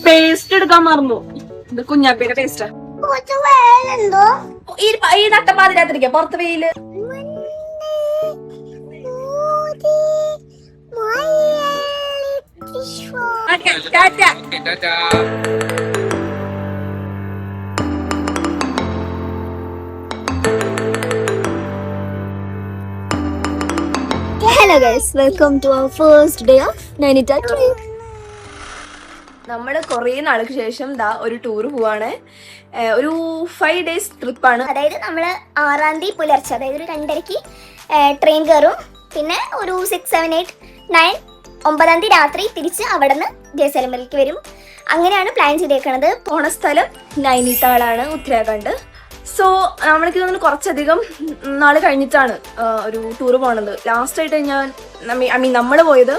Paste എടുക്കാൻ മറന്നു. ഇത് കുഞ്ഞാപ്പിയുടെ പേസ്റ്റാ. ഈ നട്ടപ്പാതിരാത്തിരിക്ക പുറത്ത് വെയില്. Hello guys, welcome to our first day of Nainital trip. നമ്മള് കുറേ നാൾക്ക് ശേഷം ഒരു ടൂർ പോവാണ്. ഒരു 5 days ട്രിപ്പാണ്. അതായത് നമ്മള് 6-ാം തീയതി പുലർച്ചെ, അതായത് ഒരു 2:30-ക്ക് ട്രെയിൻ കയറും. പിന്നെ ഒരു 6, 7, 8, 9, 9-ാം തീയതി രാത്രി തിരിച്ച് അവിടെ നിന്ന് ജയ്സൽമേറിലേക്ക് വരും. അങ്ങനെയാണ് പ്ലാൻ ചെയ്തേക്കുന്നത്. പോണ സ്ഥലം നൈനിതാളാണ്, ഉത്തരാഖണ്ഡ്. സോ നമ്മൾക്ക് തോന്നുന്നു കുറച്ചധികം നാള് കഴിഞ്ഞിട്ടാണ് ഒരു ടൂർ പോണത്. ലാസ്റ്റ് ആയിട്ട് നമ്മൾ പോയത്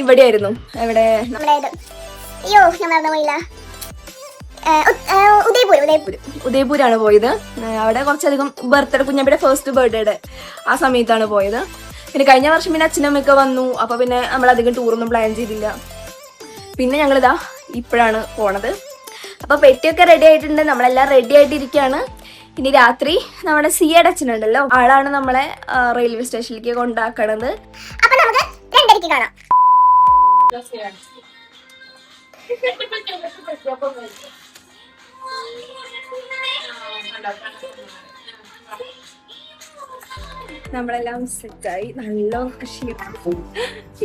ഇവിടെയായിരുന്നു. എവിടെ? ഉദയ്പൂരാണ് പോയത്. അവിടെ കുറച്ചധികം ബർത്ത്ഡേ, കുഞ്ഞാപ്പിയുടെ ഫസ്റ്റ് ബർത്ത്ഡേയുടെ ആ സമയത്താണ് പോയത്. പിന്നെ കഴിഞ്ഞ വർഷം പിന്നെ അച്ഛനമ്മയൊക്കെ വന്നു. അപ്പൊ പിന്നെ നമ്മൾ അധികം ടൂറൊന്നും പ്ലാൻ ചെയ്തില്ല. പിന്നെ ഞങ്ങളിതാ ഇപ്പോഴാണ് പോണത്. അപ്പൊ പെട്ടിയൊക്കെ റെഡി ആയിട്ടുണ്ട്, നമ്മളെല്ലാം റെഡി ആയിട്ടിരിക്കുകയാണ്. ഇനി രാത്രി നമ്മുടെ സിയുടെ അച്ഛനുണ്ടല്ലോ, ആളാണ് നമ്മളെ റെയിൽവേ സ്റ്റേഷനിലേക്ക് കൊണ്ടാക്കണത്. അപ്പൊ നമുക്ക് 2:30-ക്ക് കാണാം. നമ്മളെല്ലാം സെറ്റായി, നല്ല ക്ഷീണം.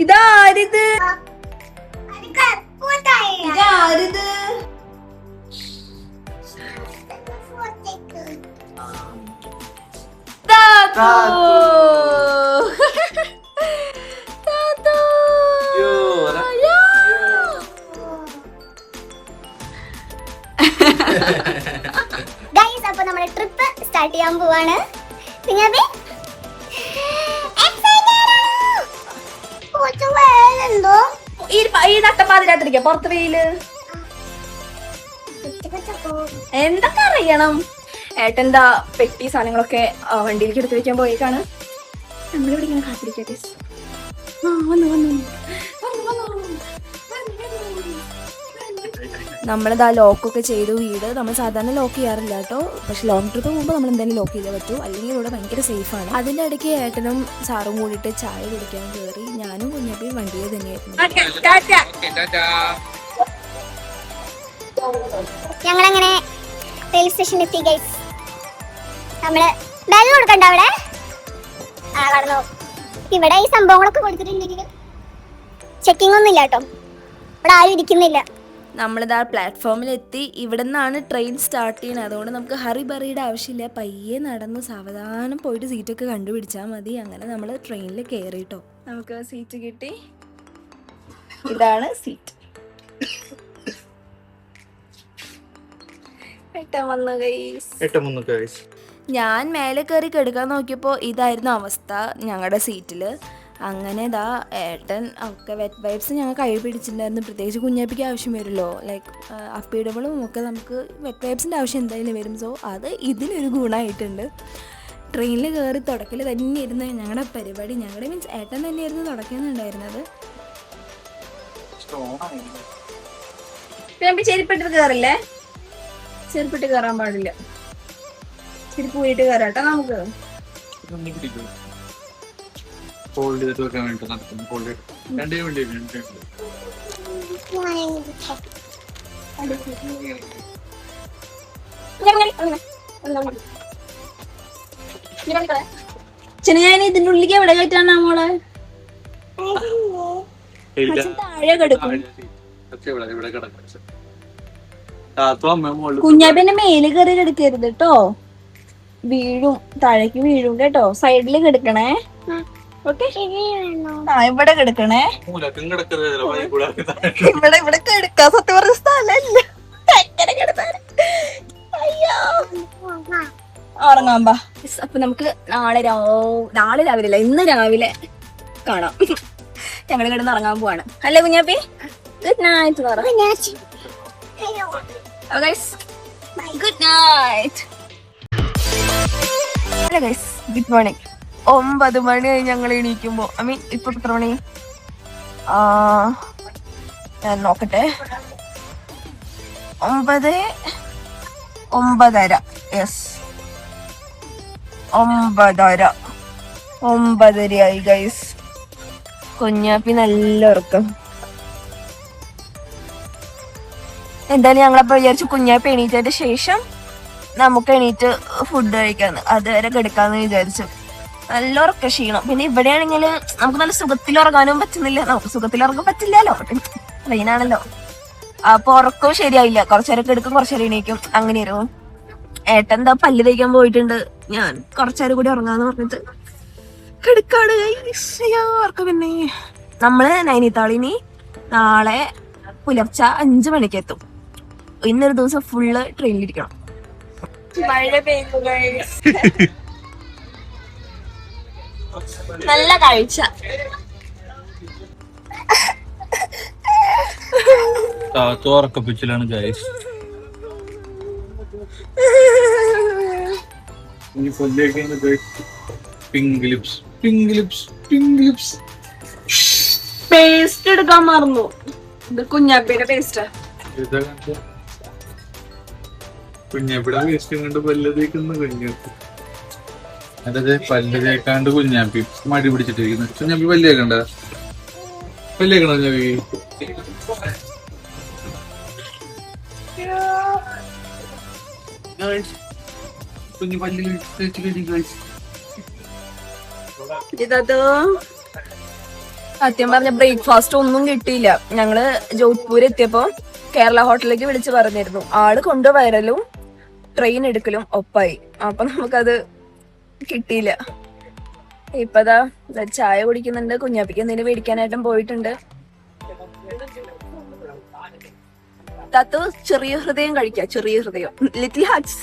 ഇതാരിത്? ഇതാരിത്? ഗൈസ്, അപ്പൊ നമ്മുടെ ട്രിപ്പ് സ്റ്റാർട്ട് ചെയ്യാൻ പോവാണ്. ഈ നട്ടപ്പാതിരാത്തിരിക്ക പുറത്ത് വെയില്. എന്തൊക്കെ അറിയണം? ഏട്ടൻ്റെ പെട്ടി സാധനങ്ങളൊക്കെ വണ്ടിയിലേക്ക് എടുത്ത് വെക്കാൻ പോയേക്കാണ്. നമ്മളിവിടെ ഇങ്ങനെ കാത്തിരിക്കട്ടെ. നമ്മളിതാ ലോക്കൊക്കെ ചെയ്തു വീട്. നമ്മൾ സാധാരണ ലോക്ക് ചെയ്യാറില്ല കേട്ടോ, പക്ഷെ ലോങ് ട്രിപ്പ് പോകുമ്പോൾ നമ്മൾ എന്തായാലും ലോക്ക് ചെയ്തേ പറ്റൂ, അല്ലെങ്കിൽ ഇവിടെ ഭയങ്കര സേഫാണ്. അതിൻ്റെ ഇടയ്ക്ക് ഏട്ടനും സാറും കൂടിയിട്ട് ചായ കുടിക്കാൻ കയറി. ഞാനും കുഞ്ഞാപ്പിയും വണ്ടിയിൽ തന്നെയായിരുന്നു. ഞങ്ങളങ്ങനെ റെയിൽവേ സ്റ്റേഷനിൽ എത്തി ഗൈസ്. നമ്മള് ബെല്ല് കൊടുക്കണ്ട അവിടെ. കടന്നു. ഇവിടെ ഈ സംഭവങ്ങളൊക്കെ കൊടുത്തിട്ടുണ്ടെങ്കിൽ ചെക്കിംഗ് ഒന്നും ഇല്ല കേട്ടോ, ഇവിടെ ആരും ഇരിക്കുന്നില്ല. നമ്മളിതാ പ്ലാറ്റ്ഫോമിലെത്തി. ഇവിടെ നിന്നാണ് ട്രെയിൻ സ്റ്റാർട്ട് ചെയ്യുന്നത്. അതുകൊണ്ട് നമുക്ക് ഹറി ബറിയുടെ ആവശ്യമില്ല, പയ്യെ നടന്ന് സാവധാനം പോയിട്ട് സീറ്റൊക്കെ കണ്ടുപിടിച്ചാൽ മതി. അങ്ങനെ നമ്മൾ ട്രെയിനിൽ കയറിട്ടോ. നമുക്ക് സീറ്റ് കിട്ടി. ഇതാണ് സീറ്റ്. ഞാൻ മേലെ കയറി കിടക്കാൻ നോക്കിയപ്പോൾ ഇതായിരുന്നു അവസ്ഥ ഞങ്ങളുടെ സീറ്റിൽ. അങ്ങനെ ഏട്ടൻ ഒക്കെ വെറ്റ് വൈപ്സ് ഞങ്ങൾ കൈ പിടിച്ചിട്ടുണ്ടായിരുന്നു. പ്രത്യേകിച്ച് കുഞ്ഞാപ്പിക്ക് ആവശ്യം വരുമല്ലോ, ലൈക്ക് അപ്പീഡബിളും ഒക്കെ നമുക്ക് വെറ്റ് വൈപ്സിൻ്റെ ആവശ്യം എന്തായാലും വരും. സോ അത് ഇതിനൊരു ഗുണമായിട്ടുണ്ട്. ട്രെയിനിൽ കയറി തുടക്കൽ തന്നെ ഇരുന്ന് ഞങ്ങളുടെ പരിപാടി, ഞങ്ങളുടെ മീൻസ് ഏട്ടൻ തന്നെയായിരുന്നു തുടക്കുന്നുണ്ടായിരുന്നത്. ചെരുപ്പിട്ട് കയറില്ലേ? ചെരുപ്പിട്ട് കയറാൻ പാടില്ല, ചെരുപ്പ് പോയിട്ട് കയറാട്ടോ. നമുക്ക് ഞാൻ ഇതിന്റെ ഉള്ളിലേക്ക് എവിടെ കയറ്റാണ് മോളെ? താഴെ കിടക്കും. കുഞ്ഞാപ്പിന്റെ മേല് കയറി കിടക്കരുത് കേട്ടോ, വീഴും, താഴേക്ക് വീഴും കേട്ടോ. സൈഡില് കിടക്കണേ. ഇവിടെ കിടക്കണേ. ഇവിടെ കിടക്കാൻ സത്യം പറഞ്ഞ സ്ഥലല്ല. ഉറങ്ങാൻ പാ. അപ്പൊ നമുക്ക് നാളെ രാവിലെ അല്ല, ഇന്ന് രാവിലെ കാണാം. ഞങ്ങള് കിടന്ന് ഉറങ്ങാൻ പോവാണ് അല്ലേ Kunjappi? Good night. Good night. Hello guys, good morning. 9 മണിയായി ഞങ്ങൾ എണീക്കുമ്പോ. ഇപ്പൊ എത്ര മണി? ഞാൻ നോക്കട്ടെ. 9:30 യെസ് 9:30 ഗൈസ്. കുഞ്ഞാപ്പി നല്ല ഉറക്കം. എന്തായാലും ഞങ്ങളപ്പോ വിചാരിച്ചു കുഞ്ഞാപ്പി എണീറ്റതിന് ശേഷം നമുക്ക് എണീറ്റ് ഫുഡ് കഴിക്കാന്ന്, അതുവരെ കിടക്കാന്ന് വിചാരിച്ചു. നല്ല ഉറക്ക ക്ഷീണം. പിന്നെ ഇവിടെയാണെങ്കിൽ നമുക്ക് നല്ല സുഖത്തിൽ ഉറങ്ങാനും പറ്റുന്നില്ല. നമുക്ക് സുഖത്തിൽ ഉറങ്ങാൻ പറ്റില്ലല്ലോ, ട്രെയിനാണല്ലോ. അപ്പൊ ഉറക്കവും ശരിയായില്ല. കുറച്ചേരം എടുക്കും, കുറച്ചേരം എണീക്കും, അങ്ങനെയായിരുന്നു. ഏട്ടൻ എന്താ പല്ല് തേക്കാൻ പോയിട്ടുണ്ട്. ഞാൻ കുറച്ചേരം കൂടി ഉറങ്ങാന്ന് പറഞ്ഞിട്ട് കിടക്കാണ്. പിന്നെ നമ്മള് നൈനിത്താളിനി നാളെ പുലർച്ചെ 5 മണിക്ക് എത്തും. ഇന്നൊരു ദിവസം ഫുള്ള് ട്രെയിനിലിരിക്കണം. മഴ പെയ്യുന്നു, നല്ല കാഴ്ച. തോറക്കപ്പിച്ചിലാണ് ഗൈസ്. പേസ്റ്റ് എടുക്കാൻ മറന്നു. ഇത് കുഞ്ഞാപ്പിയുടെ പേസ്റ്റാ. കുഞ്ഞാപ്പിയുടെ പേസ്റ്റ് കണ്ട് പല്ല് തേക്കുന്ന കുഞ്ഞാപ്പി. അതായത് പല്ല് തേക്കാണ്ട് കുഞ്ഞാപ്പി മടി പിടിച്ചിട്ടിരിക്കുന്നു. കുഞ്ഞാപ്പി പല്ല് തേക്കണ്ട, പല്ല് തേക്കണോ കുഞ്ഞാപ്പി? കുഞ്ഞു പല്ലിൽ തേച്ച് കഴിക്കും. ഇതോ സത്യം പറഞ്ഞ ബ്രേക്ക്ഫാസ്റ്റ് ഒന്നും കിട്ടിയില്ല. ഞങ്ങള് ജോധ്പൂർ എത്തിയപ്പോ കേരള ഹോട്ടലിലേക്ക് വിളിച്ച് പറഞ്ഞിരുന്നു. ആള് കൊണ്ടുവരലും ട്രെയിൻ എടുക്കലും ഒപ്പായി. അപ്പൊ നമുക്കത് കിട്ടിയില്ല. ഇപ്പതാ ചായ കുടിക്കുന്നുണ്ട്. കുഞ്ഞാപ്പിക്ക് എന്തെങ്കിലും മേടിക്കാനായിട്ടും പോയിട്ടുണ്ട്. തത്തു ചെറിയ ഹൃദയം കഴിക്കാം. ചെറിയ ഹൃദയം, ലിറ്റിൽ ഹാർട്ട്സ്.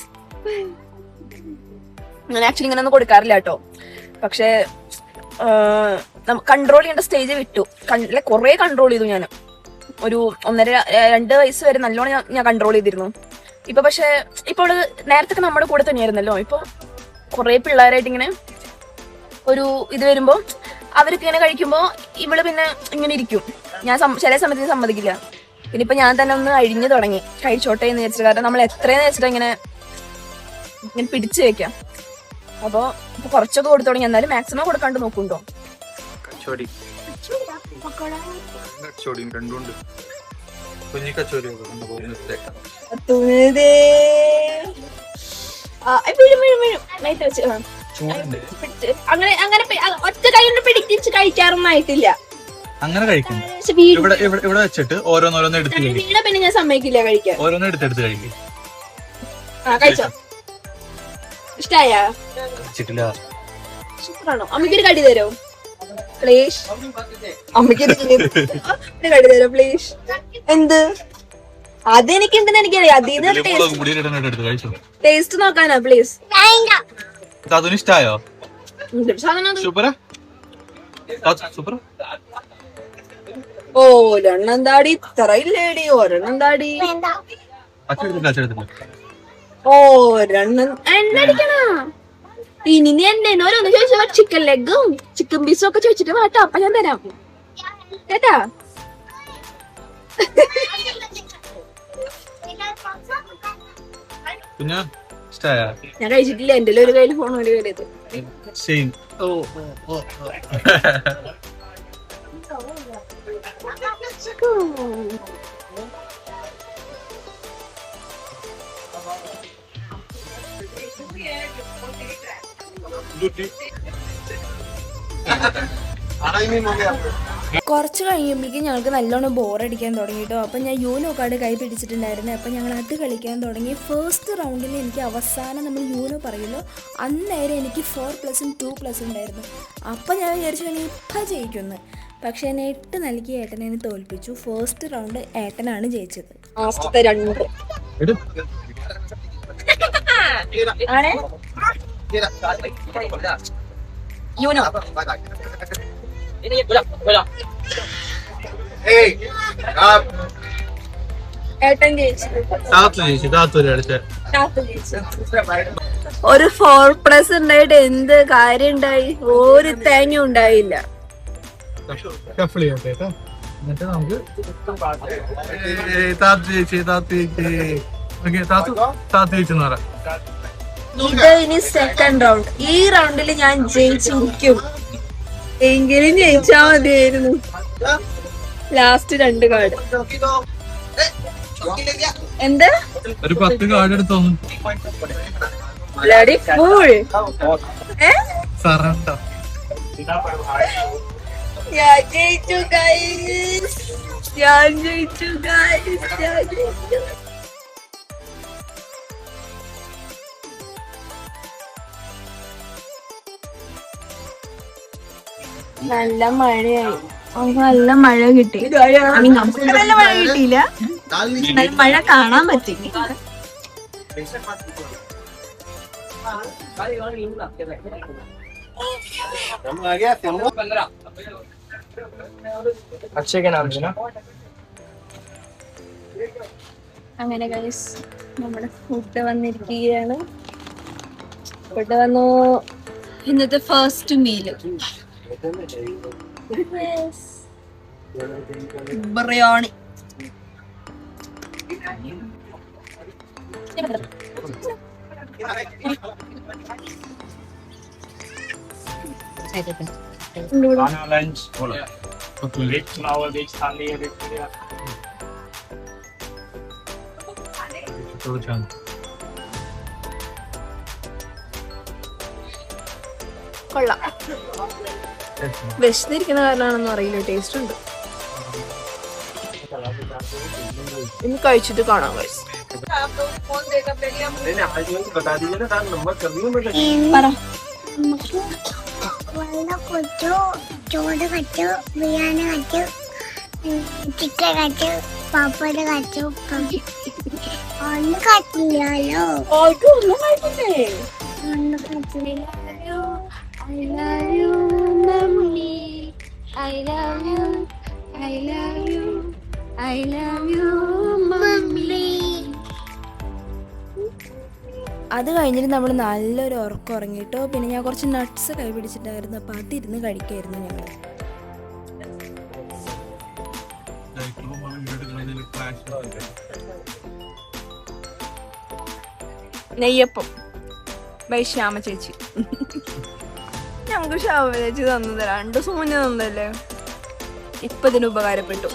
ഞാൻ ആക്ച്വലി ഇങ്ങനെ ഒന്നും കൊടുക്കാറില്ല കേട്ടോ. പക്ഷെ കൺട്രോൾ ചെയ്യേണ്ട സ്റ്റേജ് വിട്ടു. കുറെ കൺട്രോൾ ചെയ്തു. ഞാൻ ഒരു 1.5-2 വയസ്സ് വരെ നല്ലോണം ഞാൻ കൺട്രോൾ ചെയ്തിരുന്നു. ഇപ്പൊ പക്ഷെ ഇപ്പോൾ നേരത്തെ നമ്മുടെ കൂടെ തന്നെയായിരുന്നല്ലോ. ഇപ്പൊ കുറെ പിള്ളേരായിട്ട് ഇങ്ങനെ ഒരു ഇത് വരുമ്പോ അവർക്ക് ഇങ്ങനെ കഴിക്കുമ്പോ ഇവള് പിന്നെ ഇങ്ങനെ ഇരിക്കും. ഞാൻ ചില സമയത്ത് സമ്മതിക്കില്ല. പിന്നെ ഇപ്പൊ ഞാൻ തന്നെ ഒന്ന് അഴിഞ്ഞു തുടങ്ങി, കഴിച്ചോട്ടെ എന്ന് വിചാരിച്ചിട്ട്. കാരണം നമ്മൾ എത്രയെന്ന് വെച്ചിട്ട് ഇങ്ങനെ പിടിച്ചു വെക്കാം. അപ്പൊ കുറച്ചൊക്കെ കൊടുത്തു തുടങ്ങി. എന്നാലും മാക്സിമം കൊടുക്കാണ്ട് നോക്കുന്നുണ്ടോ? അങ്ങനെ ഒറ്റ കൈ കൊണ്ട് പിടിച്ച് കഴിക്കാറൊന്നും ആയിട്ടില്ല. അങ്ങനെ കഴിക്കും. ഇവിടെ വെച്ചിട്ട് ഓരോന്നോരോന്ന് എടുത്ത് പിന്നെ ഞാൻ സമ്മതിക്കില്ല കഴിക്കാൻ. ഓരോന്ന് എടുത്തെടുത്ത് കഴിക്കും. കഴിച്ചോ? ഇഷ്ടായാ? സൂപ്പറാണോ? അമ്മയ്ക്കൊരു കടി തരോ പ്ലീസ്? അമ്മയ്ക്ക് കടി തരോ പ്ലീസ്? എന്ത്? അതെനിക്ക് ഉണ്ടെന്ന് എനിക്കറിയാം. അതിന് ടേസ്റ്റ് നോക്കാനാ പ്ലീസ്. ഇഷ്ടായോ? ഒരെണ്ണം താടി ഇത്ര ഇല്ലേടി. ഒരെണ്ണം താടി ഒരെണ്ണം എണ്ണടിക്കണ. ഇനി നീ എന്നെ ഓരോന്ന് ചോദിച്ചോ. ചിക്കൻ ലെഗും ചിക്കൻ പീസും ഒക്കെ ചോദിച്ചിട്ട് വാട്ടോ. അപ്പൊ ഞാൻ തരാം കേട്ടാ. ഞാൻ കഴിച്ചിട്ടില്ല. എന്റെ ഒരു കയ്യിൽ ഫോൺ ഒരു കയ്യിലേത്. കുറച്ച് കഴിയുമ്പോഴേക്കും ഞങ്ങൾക്ക് നല്ലോണം ബോറടിക്കാൻ തുടങ്ങിയിട്ടോ. അപ്പം ഞാൻ യൂനോ കാർഡ് കൈ പിടിച്ചിട്ടുണ്ടായിരുന്നു. അപ്പം ഞങ്ങൾ അത് കളിക്കാൻ തുടങ്ങി. ഫസ്റ്റ് റൗണ്ടിൽ എനിക്ക് അവസാനം നമ്മൾ യൂനോ പറയുമല്ലോ, അന്നേരം എനിക്ക് 4+ഉം 2+ ഉണ്ടായിരുന്നു. അപ്പം ഞാൻ വിചാരിച്ചു ഞാൻ ഇപ്പം ജയിക്കുന്നു. പക്ഷെ എന്നെ 8 നൽകി ഏട്ടനെ തോൽപ്പിച്ചു. ഫസ്റ്റ് റൗണ്ട് ഏട്ടനാണ് ജയിച്ചത്. ലാസ്റ്റത്തെ 2 യൂനോ ഏട്ടൻ ജയിച്ചു. ഒരു 4+ ഉണ്ടായിട്ട് എന്ത് കാര്യം ഉണ്ടായി? ഒരു തേങ്ങ ഉണ്ടായില്ല. എന്നിട്ട് നമുക്ക് താത്തു ചേച്ചെന്ന് പറയാം. ഇത് ഇനി സെക്കൻഡ് റൗണ്ട്. ഈ റൗണ്ടിൽ ഞാൻ ജയിച്ചിരിക്കും. എങ്കിലും ജയിച്ചാ മതിയായിരുന്നു. Last 2 card. എന്ത് ഒരു 10 കാർഡ് എടുത്തോന്നു. Bloody fool. സറണ്ടർ. ഞാൻ ജയിച്ചു ഗൈസ്. ഞാൻ ജയിച്ചു ഗൈസ്. നല്ല മഴയായി. നല്ല മഴ കിട്ടി. നമുക്ക് നല്ല മഴ കിട്ടിയില്ല, മഴ കാണാൻ പറ്റി. അങ്ങനെ ഗൈസ് നമ്മുടെ ഫുഡ് വന്നിരിക്കുകയാണ്. ഫുഡ് വന്നു. ഇന്നത്തെ ഫസ്റ്റ് മീല് ബിരിയാണി. കൊള്ളാം. വിശന്നിരിക്കുന്ന കാരണമാണെന്ന് അറിയില്ല, ടേസ്റ്റ് ഉണ്ട്. ഇനി കഴിച്ചിട്ട് കാണാം ഗൈസ്. പറ. വെള്ളം കൊച്ചു, ചോറ് കച്ചു, ബിരിയാണി കച്ചു, ചിക്കൻ കച്ചു, പപ്പട കച്ചു. ഒന്നും കച്ചില്ലല്ലോ. ഒന്നും കഴിച്ചില്ലേ? ഒന്നും കച്ചില്ല. I love you, mommy. I love you. I love you. I love you, mommy. അത് കഴിഞ്ഞിട്ട് നമ്മൾ നല്ലൊരു ഉറക്കം ഉറങ്ങിട്ടോ. പിന്നെ ഞാൻ കുറച്ച് നട്ട്സ് കൈ പിടിച്ചിട്ടായിരുന്നു, അപ്പൊ അതിരുന്ന് കഴിക്കായിരുന്നു ഞങ്ങൾ. നെയ്യപ്പം ബൈ ശ്യാമ ചേച്ചി. ഞങ്ങൾക്ക് ശ്യാമ ചേച്ചി തന്നത് 2 ദിവസം മുന്നേ തന്നല്ലേ. ഇപ്പൊ ഇതിന് ഉപകാരപ്പെട്ടു.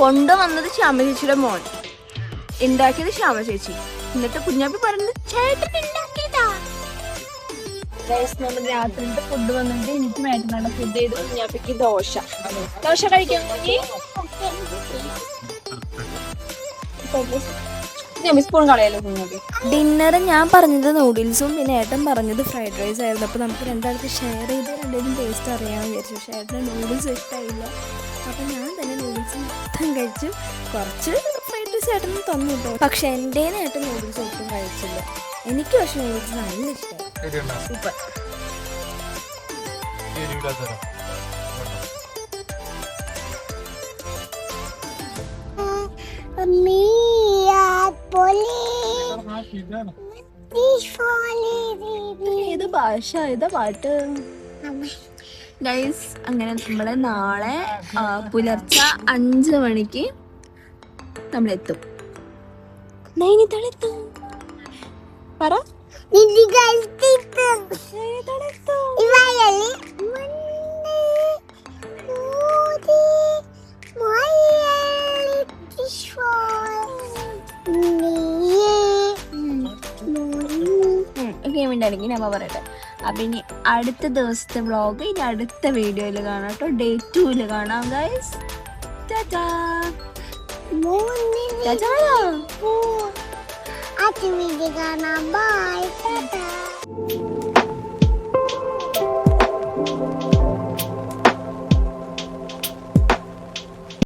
കൊണ്ടുവന്നത് ശ്യാമ ചേച്ചിയുടെ മോൻ, ഉണ്ടാക്കിയത് ശ്യാമ ചേച്ചി. എന്നിട്ട് കുഞ്ഞാപ്പി പറഞ്ഞത് ചേട്ടൻ ഉണ്ടാക്കിയതാ. നമ്മൾ രാത്രിയുടെ ഫുഡ് വന്നിട്ട് എനിക്ക് മേട്ടനാണ് ഫുഡ് ചെയ്ത് കുഞ്ഞാപ്പിക്ക് ദോശ കഴിക്കാൻ. സ്പൂൺ കളയല്ലോ കുഞ്ഞാപ്പി. ഡിന്നർ ഞാൻ പറഞ്ഞത് നൂഡിൽസും പിന്നെ ഏട്ടൻ പറഞ്ഞത് ഫ്രൈഡ് റൈസ് ആയിരുന്നു. അപ്പോൾ നമുക്ക് രണ്ടാൾക്ക് ഷെയർ ചെയ്ത് രണ്ടുപേരും ടേസ്റ്റ് അറിയാമെന്ന് വിചാരിച്ചു. പക്ഷേ ഏട്ടന് നൂഡിൽസ് ഇഷ്ടമായില്ല. അപ്പം ഞാൻ തന്നെ നൂഡിൽസ് മൊത്തം കഴിച്ചു. കുറച്ച് ഫ്രൈഡ് റൈസ് ഏട്ടന് തന്നു കേട്ടോ. പക്ഷെ എൻ്റെ ഏട്ടൻ നൂഡിൽസ് ഒട്ടും കഴിച്ചില്ല. എനിക്ക് പക്ഷെ നൂഡിൽസ് നല്ല ഇഷ്ടമായി. സൂപ്പർ. ഏത് ഭാഷ, ഏതാ പാട്ട് ഗൈസ്? അങ്ങനെ നമ്മള് നാളെ പുലർച്ചെ 5 മണിക്ക് നമ്മളെത്തും. നൈനിതാളെത്തും. പറ. ഗെയിമിൻ്റെ നമ്മ പറയട്ടെ. അപ്പൊ ഇനി അടുത്ത ദിവസത്തെ വ്ളോഗ് ഇനി അടുത്ത വീഡിയോയിൽ കാണാം കേട്ടോ. Day 2 കാണാം ഗൈസ്. ടാറ്റാ. അടുത്ത വീഡിയോ കാണാം. ബൈ. ടാറ്റാ.